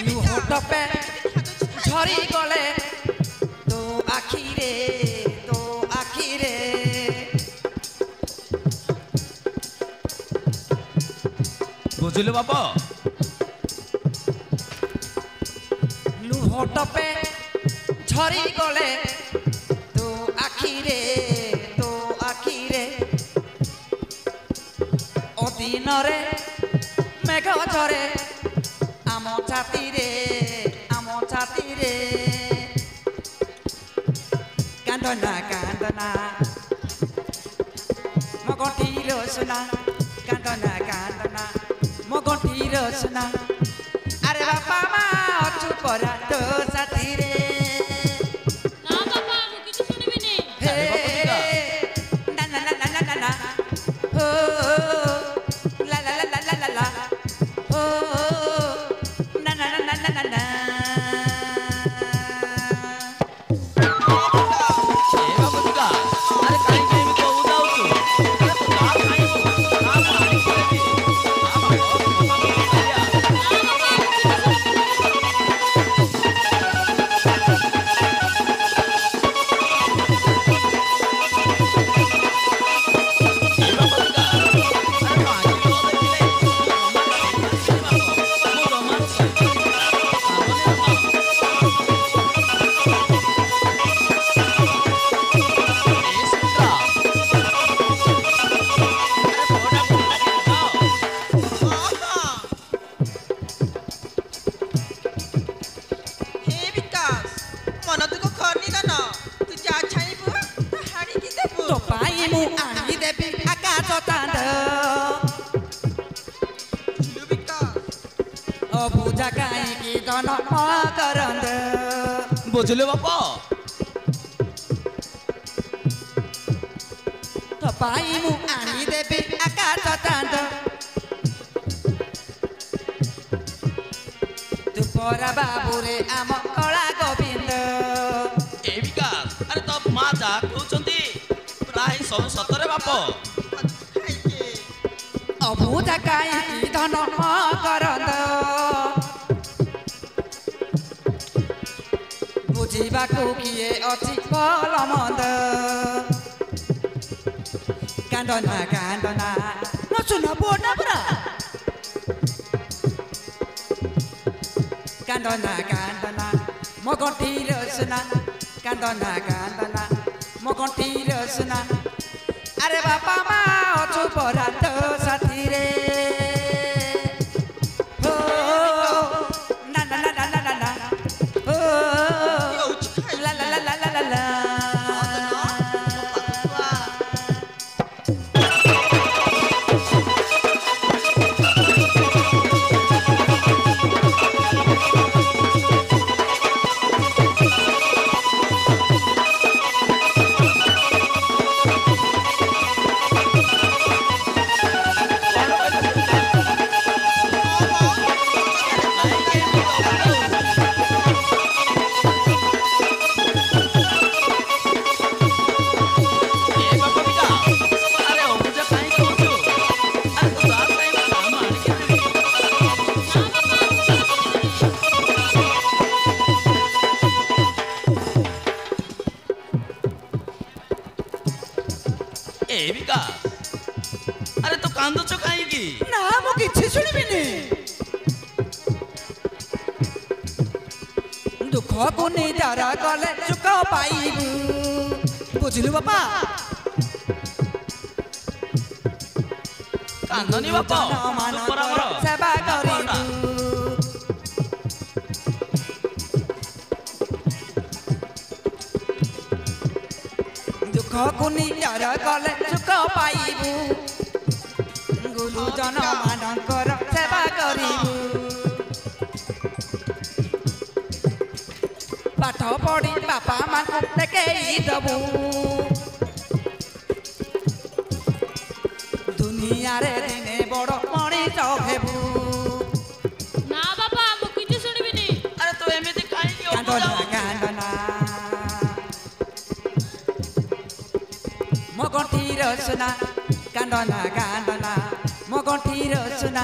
ଲୁହ ଟପେ ଝରି ଗଲେ ତୋ ଆଖିରେ ବୁଝିଲୁ ବାପ ଲୁହ ଟପେ ଝରି ଗଲେ ତୋ ଆଖିରେ ଅଦିନରେ ମେଘ ଝରେ ଆମ ଛାତିରେ କାନ୍ଦନା ମୋ ଗଣ୍ଠିର ସୁନା କାନ୍ଦନା ମୋ ଗଣ୍ଠିର ସୁନା ଆରେ ବାପା ମା ଅଛୁ ପରା ତୋ ସାଥିରେ ନା ବାପା ମୁଁ କିଛି ଶୁଣିବିନି ହେ ନା ହୋ ଲା ଲା ଲା ଲା ଲା ଲା ହୋ ନା पूजा काई की दोनों करंद बुझले बापा तो पाई मु आनी देबी आकाश तांद तू परा बाबू रे आम कला गोविंद ए विकास अरे तो माँ जा कहउचंती प्राय सब सतरे बापा पूजा काई की दोनों करंद बुझिबाकू किए अछि भल मंद कांदना न सुन बोडा पुरा कांदना मो गंठीर सुना कांदना मो गंठीर सुना अरे बापा मा अछु परा तो साथी रे हो ना हो la अरे तो कांदुच कहीं ना मु किछि सुनिबिनी दुख को निदारा गले सुख पाइबू बुझलु बापा कांदनी बापा सेवा करिबू दुख को निदारा गले सुख पाइबू गुरुजन मानकर सेवा करिबू पाठ पढ़ी बापा माँ को देखेई दबू दुनिया रे दिने बड़ मनीष हेबू ना बापा मु किछि सुनिबिनी अरे तो एमिति काहे की कांदना मो गंठीर सुना कांदना मो गंठीर सुना